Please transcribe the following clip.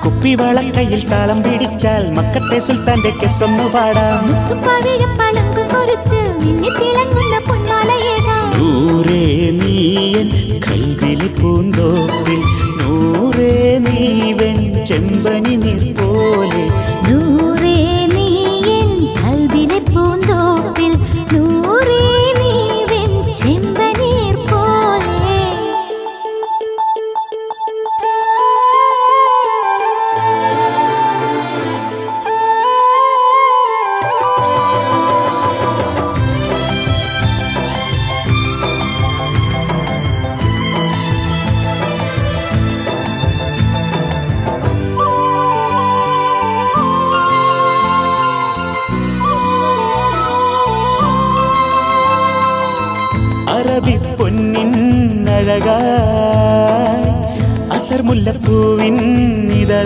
കുപ്പിവളക്കയിൽ താളം പിടിച്ചാൽ മക്കത്തെ സുൽത്താന്റെ കെസ്സൊന്നു പാടാം. നൂറേ നീയൻ കൽവിലെ പൂന്തോപ്പിൽ, നൂറേ നീവൻ ചെമ്പനി നീർ പോലെ. നൂറേ നീയൻ കൽവിലെ പൂന്തോപ്പിൽ, നൂറേ നീവൻ ചെമ്പനീർ പോലെ. അറബി പൊന്നിൻ അഴകായി അസർ മുല്ലപ്പൂവിൻ ഇതള